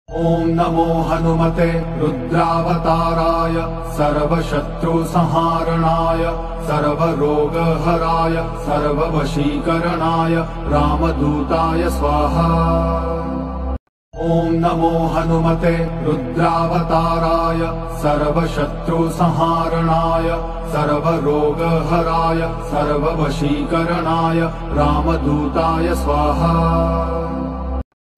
ॐ नमो हनुमते रुद्रावताराय सर्वशत्रुसंहारणाय सर्वरोगहराय सर्ववशीकरणाय रामदूताय स्वाहा। ॐ नमो हनुमते रुद्रावताराय सर्वशत्रुसंहारणाय सर्वरोगहराय सर्ववशीकरणाय रामदूताय स्वाहा।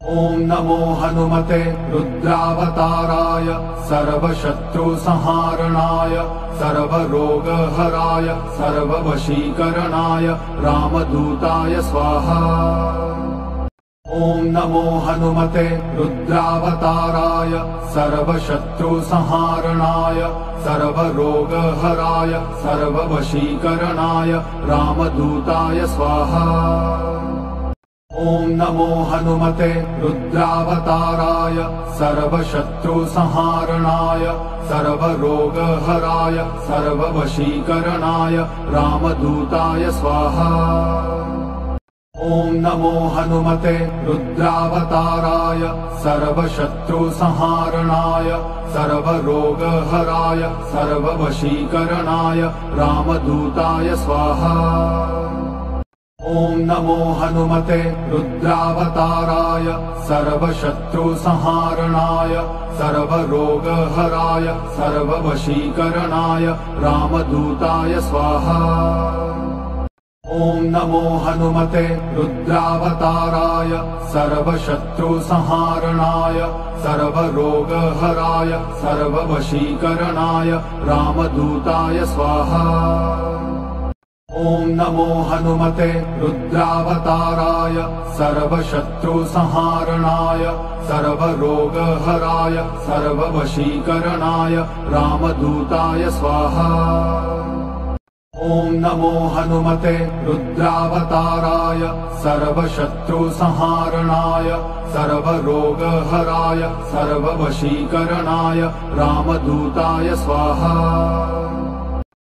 ॐ नमो हनुमते रुद्रावताराय सर्वशत्रुसंहारणाय सर्वरोगहराय सर्ववशीकरणाय रामदूताय स्वाहा। ॐ नमो हनुमते रुद्रावताराय सर्वशत्रुसंहारणाय सर्वरोगहराय सर्ववशीकरणाय रामदूताय स्वाहा। ॐ नमो हनुमते रुद्रावताराय सर्वशत्रुसंहारणाय सर्वरोगहराय सर्ववशीकरणाय रामदूताय स्वाहा। ॐ नमो हनुमते रुद्रावताराय सर्वशत्रुसंहारणाय सर्वरोगहराय सर्ववशीकरणाय रामदूताय स्वाहा। ॐ नमो हनुमते रुद्रावताराय सर्वशत्रुसंहारणाय सर्वरोगहराय सर्ववशीकरणाय रामदूताय स्वाहा। ॐ नमो हनुमते रुद्रावताराय सर्वशत्रुसंहारणाय सर्वरोगहराय सर्ववशीकरणाय रामदूताय स्वाहा। ॐ नमो हनुमते रुद्रावताराय सर्वशत्रुसंहारणाय सर्वरोगहराय सर्ववशीकरणाय रामदूताय स्वाहा। ॐ नमो हनुमते रुद्रावताराय सर्वशत्रुसंहारणाय सर्वरोगहराय सर्ववशीकरणाय रामदूताय स्वाहा।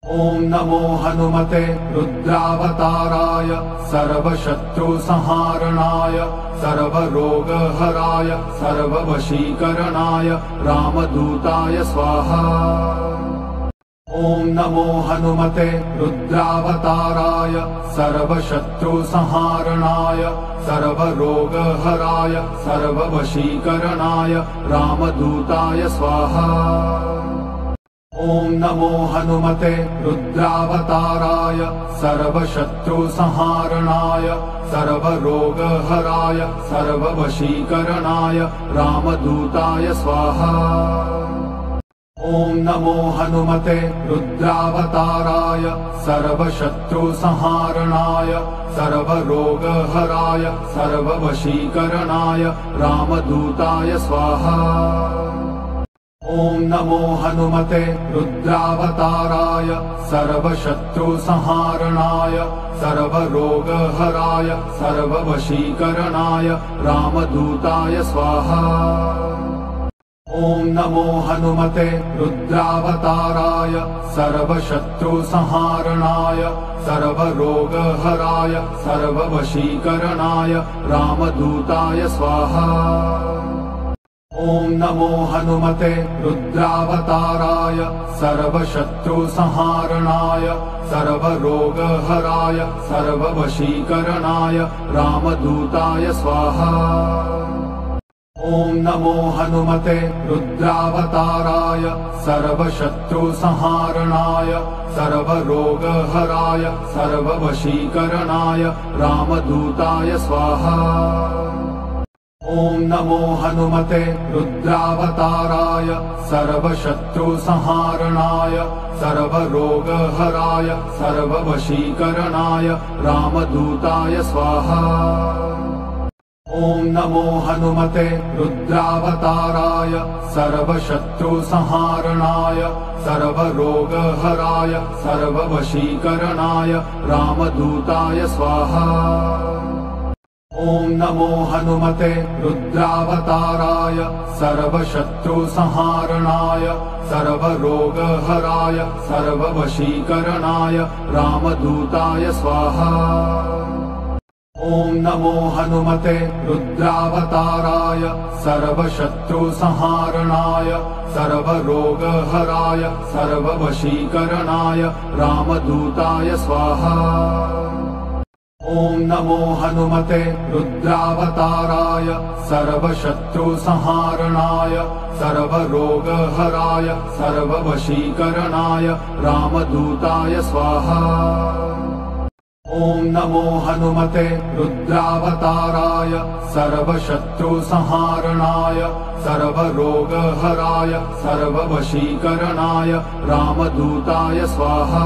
ॐ नमो हनुमते रुद्रावताराय सर्वशत्रुसंहारणाय सर्वरोगहराय सर्ववशीकरणाय रामदूताय स्वाहा। ॐ नमो हनुमते रुद्रावताराय सर्वशत्रुसंहारणाय सर्वरोगहराय सर्ववशीकरणाय रामदूताय स्वाहा। ॐ नमो हनुमते रुद्रावताराय सर्वशत्रुसंहारणाय सर्वरोगहराय सर्ववशीकरणाय रामदूताय स्वाहा। ॐ नमो हनुमते रुद्रावताराय सर्वशत्रुसंहारणाय सर्वरोगहराय सर्ववशीकरणाय रामदूताय स्वाहा। ॐ नमो हनुमते रुद्रावताराय सर्वशत्रुसंहारणाय सर्वरोगहराय सर्ववशीकरणाय रामदूताय स्वाहा। ॐ नमो हनुमते रुद्रावताराय सर्वशत्रुसंहारणाय सर्वरोगहराय सर्ववशीकरणाय रामदूताय स्वाहा। ॐ नमो हनुमते रुद्रावताराय सर्वशत्रुसंहारणाय सर्वरोगहराय सर्ववशीकरणाय रामदूताय स्वाहा। ॐ नमो हनुमते रुद्रावताराय सर्वशत्रुसंहारणाय सर्वरोगहराय सर्ववशीकरणाय रामदूताय स्वाहा। ॐ नमो हनुमते रुद्रावताराय सर्वशत्रुसंहारणाय सर्वरोगहराय सर्ववशीकरणाय रामदूताय स्वाहा। ॐ नमो हनुमते रुद्रावताराय सर्वशत्रुसंहारणाय सर्वरोगहराय सर्ववशीकरणाय रामदूताय स्वाहा। ॐ नमो हनुमते रुद्रावताराय सर्वशत्रुसंहारणाय सर्वरोगहराय सर्ववशीकरणाय रामदूताय स्वाहा। ॐ नमो हनुमते रुद्रावताराय सर्वशत्रुसंहारणाय सर्वरोगहराय सर्ववशीकरणाय रामदूताय स्वाहा। ॐ नमो हनुमते रुद्रावताराय सर्वशत्रुसंहारणाय सर्वरोगहराय सर्ववशीकरणाय रामदूताय स्वाहा। ॐ नमो हनुमते रुद्रावताराय सर्वशत्रुसंहारणाय सर्वरोगहराय सर्ववशीकरणाय रामदूताय स्वाहा।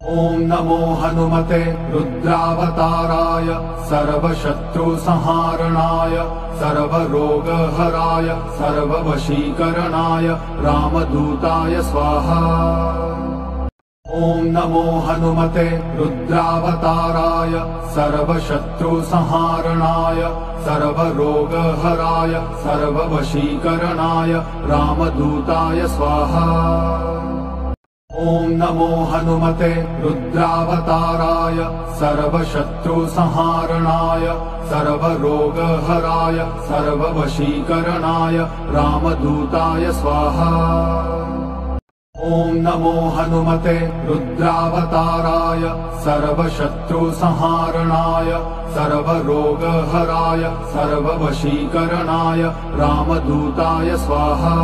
ॐ नमो हनुमते रुद्रावताराय सर्वशत्रुसंहारणाय सर्वरोगहराय सर्ववशीकरणाय रामदूताय स्वाहा। ॐ नमो हनुमते रुद्रावताराय सर्वशत्रुसंहारणाय सर्वरोगहराय सर्ववशीकरणाय रामदूताय स्वाहा। ॐ नमो हनुमते रुद्रावताराय सर्वशत्रुसंहारणाय सर्वरोगहराय सर्ववशीकरणाय रामदूताय स्वाहा। ॐ नमो हनुमते रुद्रावताराय सर्वशत्रुसंहारणाय सर्वरोगहराय सर्ववशीकरणाय रामदूताय स्वाहा।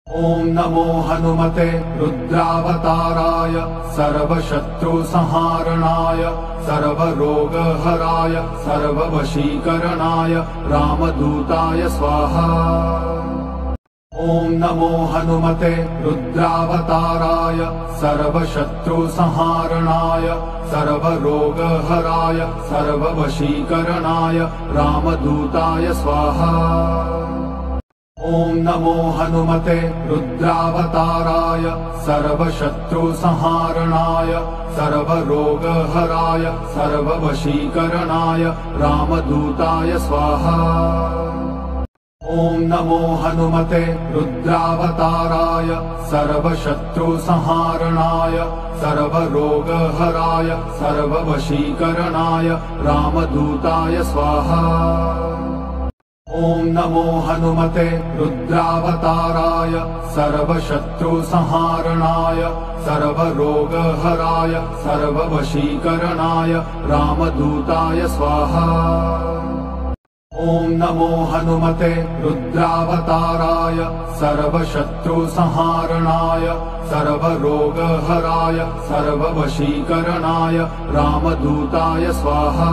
ॐ नमो हनुमते रुद्रावताराय सर्वशत्रुसंहारणाय सर्वरोगहराय सर्ववशीकरणाय रामदूताय स्वाहा। ॐ नमो हनुमते रुद्रावताराय सर्वशत्रुसंहारणाय सर्वरोगहराय सर्ववशीकरणाय रामदूताय स्वाहा। ॐ नमो हनुमते रुद्रावताराय सर्वशत्रुसंहारणाय सर्वरोगहराय सर्ववशीकरणाय रामदूताय स्वाहा। ॐ नमो हनुमते रुद्रावताराय सर्वशत्रुसंहारणाय सर्वरोगहराय सर्ववशीकरणाय रामदूताय स्वाहा। ॐ नमो हनुमते रुद्रावताराय सर्वशत्रुसंहारणाय सर्वरोगहराय सर्ववशीकरणाय रामदूताय स्वाहा। ॐ नमो हनुमते रुद्रावताराय सर्वशत्रुसंहारणाय सर्वरोगहराय सर्ववशीकरणाय रामदूताय स्वाहा।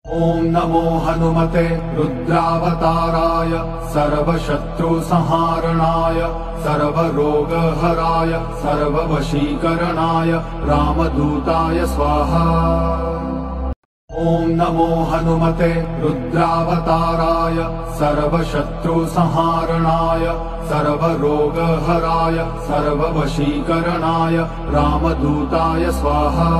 ॐ नमो हनुमते रुद्रावताराय सर्वशत्रुसंहारणाय सर्वरोगहराय सर्ववशीकरणाय रामदूताय स्वाहा। ॐ नमो हनुमते रुद्रावताराय सर्वशत्रुसंहारणाय सर्वरोगहराय सर्ववशीकरणाय रामदूताय स्वाहा।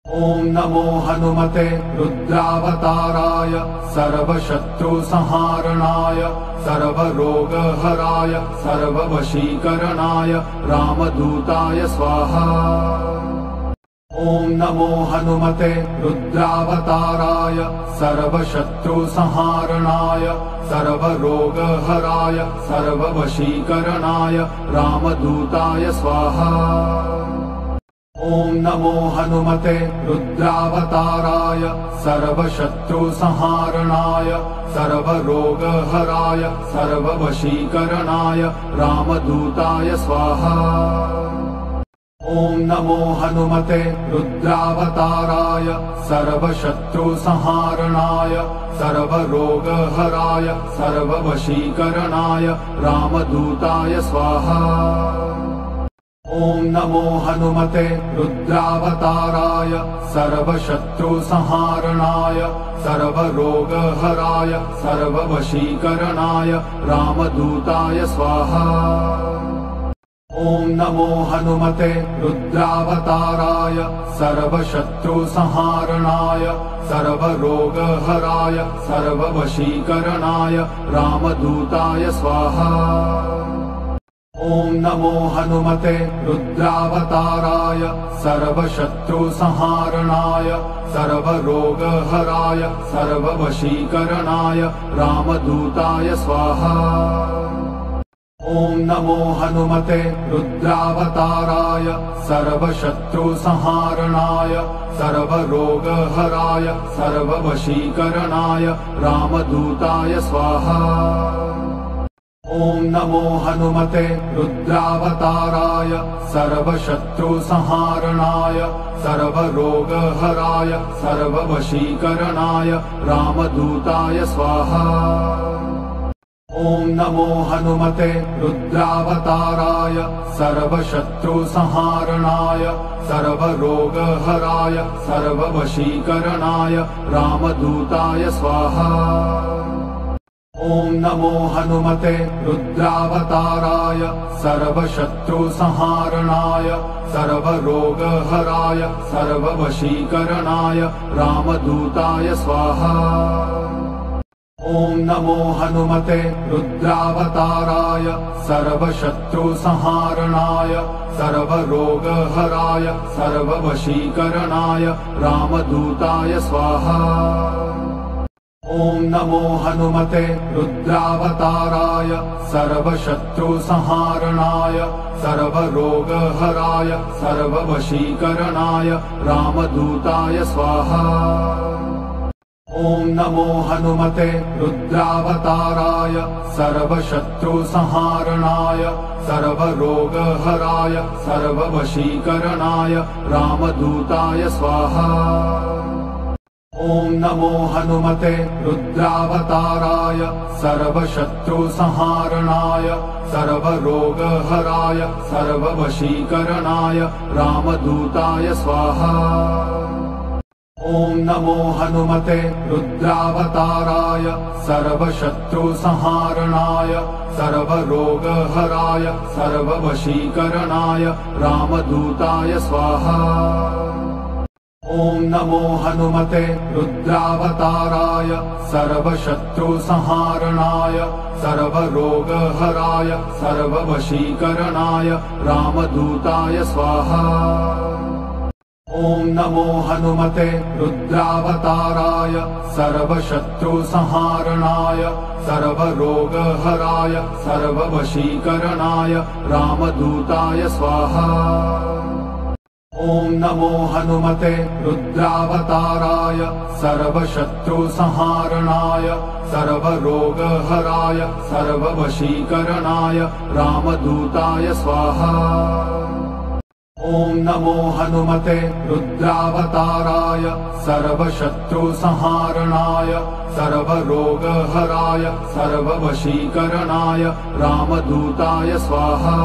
ॐ नमो हनुमते रुद्रावताराय सर्वशत्रुसंहारणाय सर्वरोगहराय सर्ववशीकरणाय रामदूताय स्वाहा। ॐ नमो हनुमते रुद्रावताराय सर्वशत्रुसंहारणाय सर्वरोगहराय सर्ववशीकरणाय रामदूताय स्वाहा। ॐ नमो हनुमते रुद्रावताराय सर्वशत्रुसंहारणाय सर्वरोगहराय सर्ववशीकरणाय रामदूताय स्वाहा। ॐ नमो हनुमते रुद्रावताराय सर्वशत्रुसंहारणाय सर्वरोगहराय सर्ववशीकरणाय रामदूताय स्वाहा। ॐ नमो हनुमते रुद्रावताराय सर्वशत्रुसंहारणाय सर्वरोगहराय सर्ववशीकरणाय रामदूताय स्वाहा। ॐ नमो हनुमते रुद्रावताराय सर्वशत्रुसंहारणाय सर्वरोगहराय सर्ववशीकरणाय रामदूताय स्वाहा। ॐ नमो हनुमते रुद्रावताराय सर्वशत्रुसंहारणाय सर्वरोगहराय सर्ववशीकरणाय रामदूताय स्वाहा। ॐ नमो हनुमते रुद्रावताराय सर्वशत्रुसंहारणाय सर्वरोगहराय सर्ववशीकरणाय रामदूताय स्वाहा। ॐ नमो हनुमते रुद्रावताराय सर्वशत्रुसंहारणाय सर्वरोगहराय सर्ववशीकरणाय रामदूताय स्वाहा। ॐ नमो हनुमते रुद्रावताराय सर्वशत्रुसंहारणाय सर्वरोगहराय सर्ववशीकरणाय रामदूताय स्वाहा। ॐ नमो हनुमते रुद्रावताराय सर्वशत्रुसंहारणाय सर्वरोगहराय सर्ववशीकरणाय रामदूताय स्वाहा। ॐ नमो हनुमते रुद्रावताराय सर्वशत्रुसंहारणाय सर्वरोगहराय सर्ववशीकरणाय रामदूताय स्वाहा। ॐ नमो हनुमते रुद्रावताराय सर्वशत्रुसंहारणाय सर्वरोगहराय सर्ववशीकरणाय रामदूताय स्वाहा। ॐ नमो हनुमते रुद्रावताराय सर्वशत्रुसंहारणाय सर्वरोगहराय सर्ववशीकरणाय रामदूताय स्वाहा। ॐ नमो हनुमते रुद्रावताराय सर्वशत्रुसंहारणाय सर्वरोगहराय सर्ववशीकरणाय रामदूताय स्वाहा। ॐ नमो हनुमते रुद्रावताराय सर्वशत्रुसंहारणाय सर्वरोगहराय सर्ववशीकरणाय रामदूताय स्वाहा। ॐ नमो हनुमते रुद्रावताराय सर्वशत्रुसंहारणाय सर्वरोगहराय सर्ववशीकरणाय रामदूताय स्वाहा। ॐ नमो हनुमते रुद्रावताराय सर्वशत्रुसंहारणाय सर्वरोगहराय सर्ववशीकरणाय रामदूताय स्वाहा। ॐ नमो हनुमते रुद्रावताराय सर्वशत्रुसंहारणाय सर्वरोगहराय सर्ववशीकरणाय रामदूताय स्वाहा। ॐ नमो हनुमते रुद्रावताराय सर्वशत्रुसंहारणाय सर्वरोगहराय सर्ववशीकरणाय रामदूताय स्वाहा।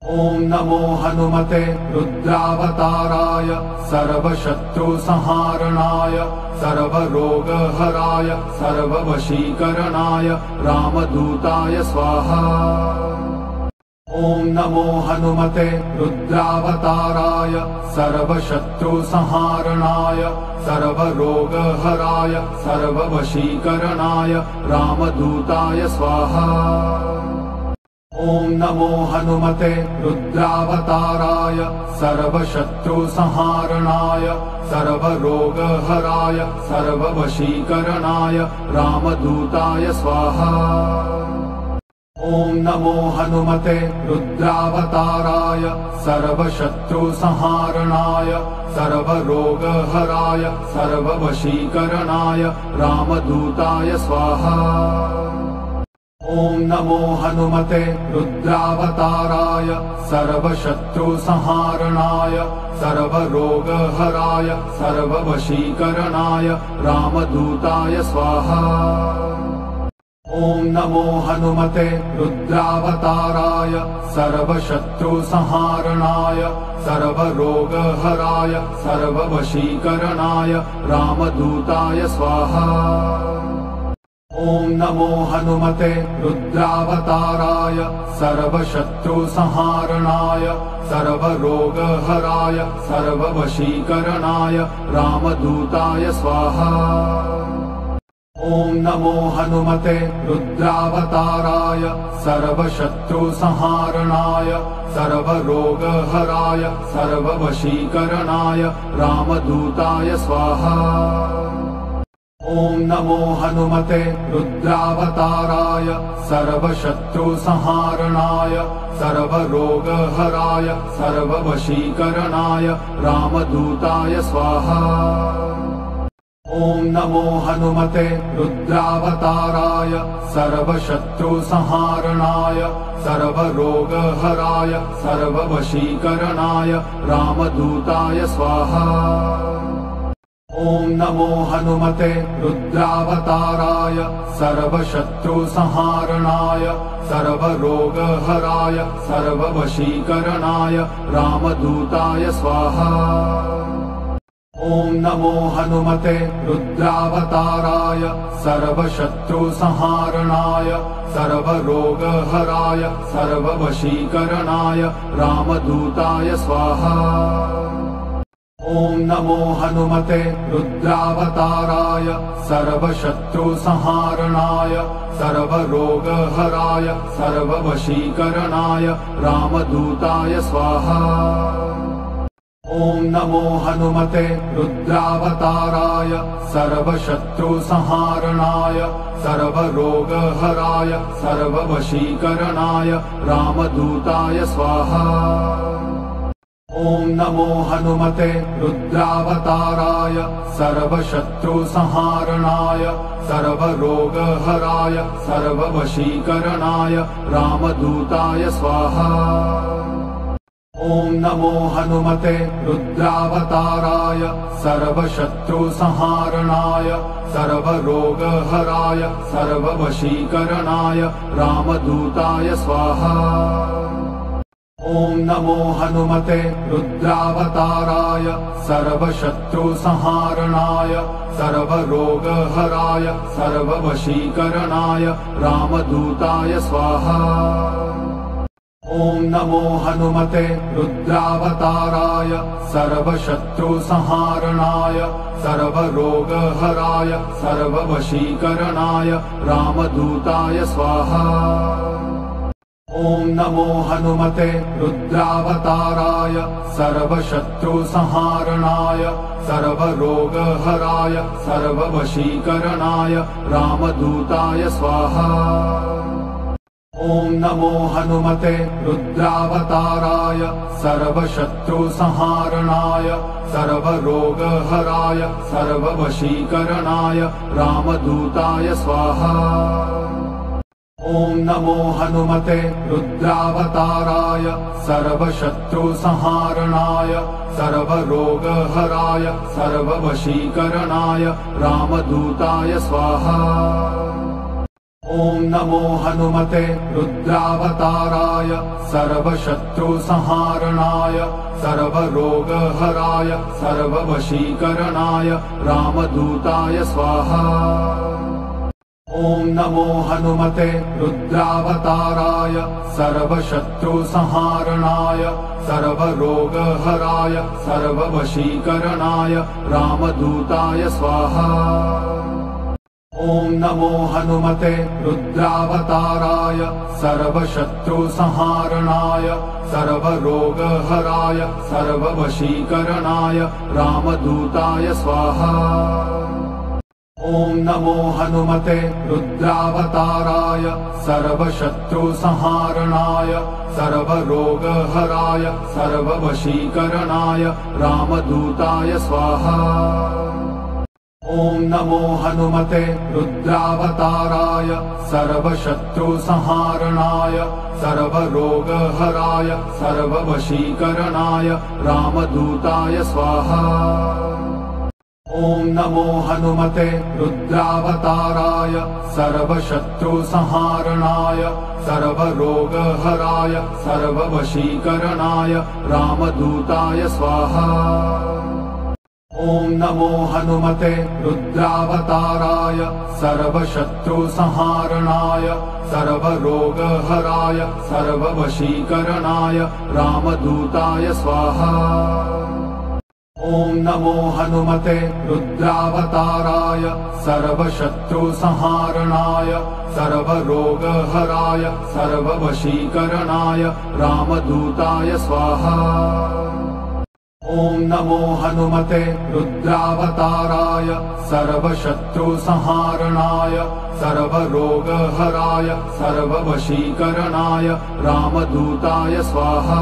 ॐ नमो हनुमते रुद्रावताराय सर्वशत्रुसंहारणाय सर्वरोगहराय सर्ववशीकरणाय रामदूताय स्वाहा। ॐ नमो हनुमते रुद्रावताराय सर्वशत्रुसंहारणाय सर्वरोगहराय सर्ववशीकरणाय रामदूताय स्वाहा। ॐ नमो हनुमते रुद्रावताराय सर्वशत्रुसंहारणाय सर्वरोगहराय सर्ववशीकरणाय रामदूताय स्वाहा। ॐ नमो हनुमते रुद्रावताराय सर्वशत्रुसंहारणाय सर्वरोगहराय सर्ववशीकरणाय रामदूताय स्वाहा। ॐ नमो हनुमते रुद्रावताराय सर्वशत्रुसंहारणाय सर्वरोगहराय सर्ववशीकरणाय रामदूताय स्वाहा। ॐ नमो हनुमते रुद्रावताराय सर्वशत्रुसंहारणाय सर्वरोगहराय सर्ववशीकरणाय रामदूताय स्वाहा। ॐ नमो हनुमते रुद्रावताराय सर्वशत्रुसंहारणाय सर्वरोगहराय सर्ववशीकरणाय रामदूताय स्वाहा। ॐ नमो हनुमते रुद्रावताराय सर्वशत्रुसंहारणाय सर्वरोगहराय सर्ववशीकरणाय रामदूताय स्वाहा। ॐ नमो हनुमते रुद्रावताराय सर्वशत्रुसंहारणाय सर्वरोगहराय सर्ववशीकरणाय रामदूताय स्वाहा। ॐ नमो हनुमते रुद्रावताराय सर्वशत्रुसंहारणाय सर्वरोगहराय सर्ववशीकरणाय रामदूताय स्वाहा। ॐ नमो हनुमते रुद्रावताराय सर्वशत्रुसंहारणाय सर्वरोगहराय सर्ववशीकरणाय रामदूताय स्वाहा। ॐ नमो हनुमते रुद्रावताराय सर्वशत्रुसंहारणाय सर्वरोगहराय सर्ववशीकरणाय रामदूताय स्वाहा। ॐ नमो हनुमते रुद्रावताराय सर्वशत्रुसंहारणाय सर्वरोगहराय सर्ववशीकरणाय रामदूताय स्वाहा। ॐ नमो हनुमते रुद्रावताराय सर्वशत्रुसंहारणाय सर्वरोगहराय सर्ववशीकरणाय रामदूताय स्वाहा। ॐ नमो हनुमते रुद्रावताराय सर्वशत्रुसंहारणाय सर्वरोगहराय सर्ववशीकरणाय रामदूताय स्वाहा। ॐ नमो हनुमते रुद्रावताराय सर्वशत्रुसंहारणाय सर्वरोगहराय सर्ववशीकरणाय रामदूताय स्वाहा। ॐ नमो हनुमते रुद्रावताराय सर्वशत्रुसंहारणाय सर्वरोगहराय सर्ववशीकरणाय रामदूताय स्वाहा। ॐ नमो हनुमते रुद्रावताराय सर्वशत्रुसंहारणाय सर्वरोगहराय सर्ववशीकरणाय रामदूताय स्वाहा। ॐ नमो हनुमते रुद्रावताराय सर्वशत्रुसंहारणाय सर्वरोगहराय सर्ववशीकरणाय रामदूताय स्वाहा। ॐ नमो हनुमते रुद्रावताराय सर्वशत्रुसंहारणाय सर्वरोगहराय सर्ववशीकरणाय रामदूताय स्वाहा। ॐ नमो हनुमते रुद्रावताराय सर्वशत्रुसंहारणाय सर्वरोगहराय सर्ववशीकरणाय रामदूताय स्वाहा। ॐ नमो हनुमते रुद्रावताराय सर्वशत्रुसंहारणाय सर्वरोगहराय सर्ववशीकरणाय रामदूताय स्वाहा। ॐ नमो हनुमते रुद्रावताराय सर्वशत्रुसंहारणाय सर्वरोगहराय सर्ववशीकरणाय रामदूताय स्वाहा। ॐ नमो हनुमते रुद्रावताराय सर्वशत्रुसंहारणाय सर्वरोगहराय सर्ववशीकरणाय रामदूताय स्वाहा। ॐ नमो हनुमते रुद्रावताराय सर्वशत्रुसंहारणाय सर्वरोगहराय सर्ववशीकरणाय रामदूताय स्वाहा। ॐ नमो हनुमते रुद्रावताराय सर्वशत्रुसंहारणाय सर्वरोगहराय सर्ववशीकरणाय रामदूताय स्वाहा। ॐ नमो हनुमते रुद्रावताराय सर्वशत्रुसंहारणाय सर्वरोगहराय सर्ववशीकरणाय रामदूताय स्वाहा। ॐ नमो हनुमते रुद्रावताराय सर्वशत्रुसंहारणाय सर्वरोगहराय सर्ववशीकरणाय रामदूताय स्वाहा। ॐ नमो हनुमते रुद्रावताराय सर्वशत्रुसंहारणाय सर्वरोगहराय सर्ववशीकरणाय रामदूताय स्वाहा। ॐ नमो हनुमते रुद्रावताराय सर्वशत्रुसंहारणाय सर्वरोगहराय सर्ववशीकरणाय रामदूताय स्वाहा।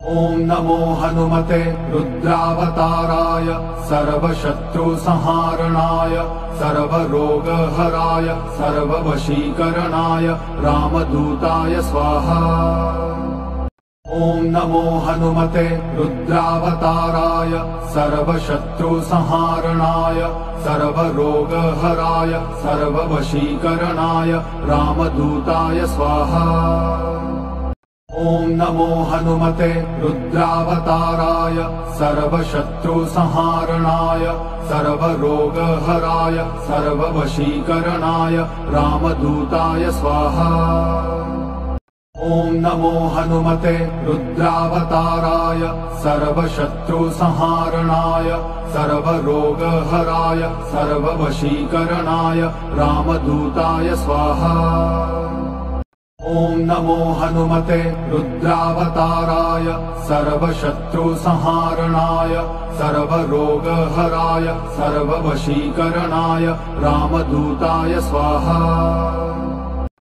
ॐ नमो हनुमते रुद्रावताराय सर्वशत्रुसंहारणाय सर्वरोगहराय सर्ववशीकरणाय रामदूताय स्वाहा। ॐ नमो हनुमते रुद्रावताराय सर्वशत्रुसंहारणाय सर्वरोगहराय सर्ववशीकरणाय रामदूताय स्वाहा। ॐ नमो हनुमते रुद्रावताराय सर्वशत्रुसंहारणाय सर्वरोगहराय सर्ववशीकरणाय रामदूताय स्वाहा। ॐ नमो हनुमते रुद्रावताराय सर्वशत्रुसंहारणाय सर्वरोगहराय सर्ववशीकरणाय रामदूताय स्वाहा। ॐ नमो हनुमते रुद्रावताराय सर्वशत्रुसंहारणाय सर्वरोगहराय सर्ववशीकरणाय रामदूताय स्वाहा।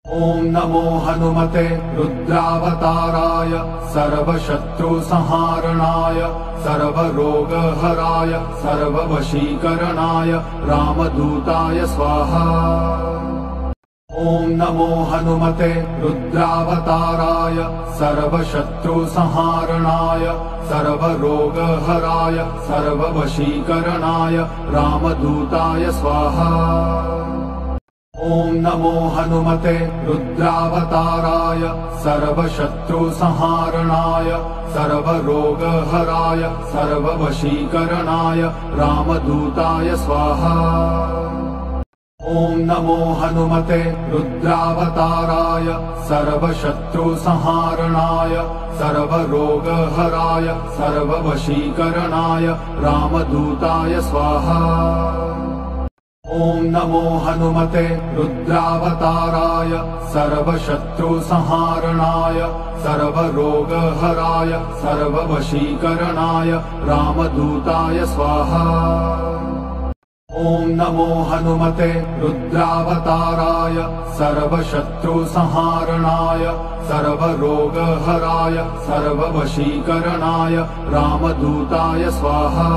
ॐ नमो हनुमते रुद्रावताराय सर्वशत्रुसंहारणाय सर्वरोगहराय सर्ववशीकरणाय रामदूताय स्वाहा। ॐ नमो हनुमते रुद्रावताराय सर्वशत्रुसंहारणाय सर्वरोगहराय सर्ववशीकरणाय रामदूताय स्वाहा। ॐ नमो हनुमते रुद्रावताराय सर्वशत्रुसंहारणाय सर्वरोगहराय सर्ववशीकरणाय रामदूताय स्वाहा। ॐ नमो हनुमते रुद्रावताराय सर्वशत्रुसंहारणाय सर्वरोगहराय सर्ववशीकरणाय रामदूताय स्वाहा। ॐ नमो हनुमते रुद्रावताराय सर्वशत्रुसंहारणाय सर्वरोगहराय सर्ववशीकरणाय रामदूताय स्वाहा। ॐ नमो हनुमते रुद्रावताराय सर्वशत्रुसंहारणाय सर्वरोगहराय सर्ववशीकरणाय रामदूताय स्वाहा।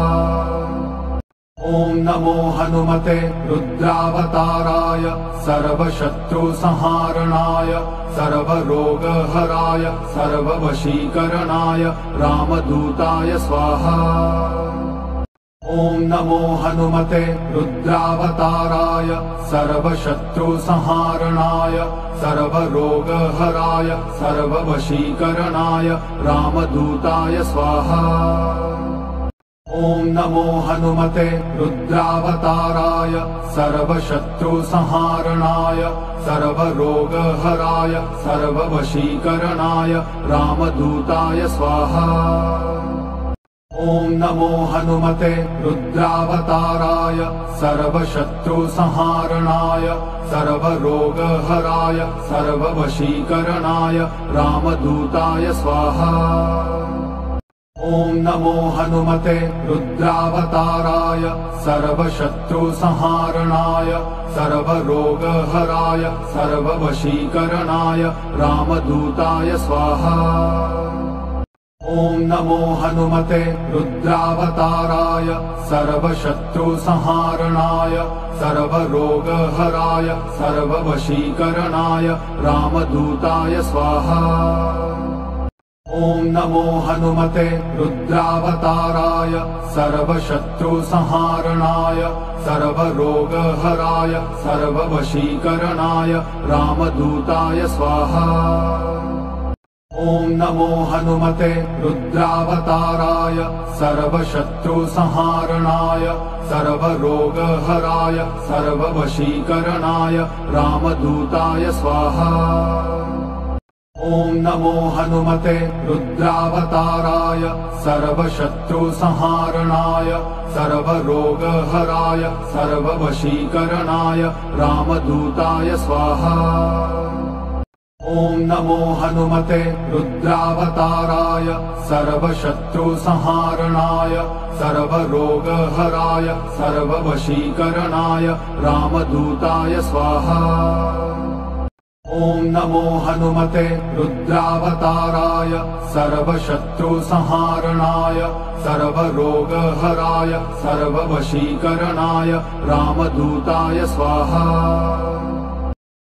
ॐ नमो हनुमते रुद्रावताराय सर्वशत्रुसंहारणाय सर्वरोगहराय सर्ववशीकरणाय रामदूताय स्वाहा। ॐ नमो हनुमते रुद्रावताराय सर्वशत्रुसंहारणाय सर्वरोगहराय सर्ववशीकरणाय रामदूताय स्वाहा। ॐ नमो हनुमते रुद्रावताराय सर्वशत्रुसंहारणाय सर्वरोगहराय सर्ववशीकरणाय रामदूताय स्वाहा। ॐ नमो हनुमते रुद्रावताराय सर्वशत्रुसंहारणाय सर्वरोगहराय सर्ववशीकरणाय रामदूताय स्वाहा। ॐ नमो हनुमते रुद्रावताराय सर्वशत्रुसंहारणाय सर्वरोगहराय सर्ववशीकरणाय रामदूताय स्वाहा। ॐ नमो हनुमते रुद्रावताराय सर्वशत्रुसंहारणाय सर्वरोगहराय सर्ववशीकरणाय रामदूताय स्वाहा। ॐ नमो हनुमते रुद्रावताराय सर्वशत्रुसंहारणाय सर्वरोगहराय सर्ववशीकरणाय रामदूताय स्वाहा। ॐ नमो हनुमते रुद्रावताराय सर्वशत्रुसंहारणाय सर्वरोगहराय सर्ववशीकरणाय रामदूताय स्वाहा। ॐ नमो हनुमते रुद्रावताराय सर्वशत्रुसंहारणाय सर्वरोगहराय सर्ववशीकरणाय रामदूताय स्वाहा। ॐ नमो हनुमते रुद्रावताराय सर्वशत्रुसंहारणाय सर्वरोगहराय सर्ववशीकरणाय रामदूताय स्वाहा। ॐ नमो हनुमते रुद्रावताराय सर्वशत्रुसंहारणाय सर्वरोगहराय सर्ववशीकरणाय रामदूताय स्वाहा।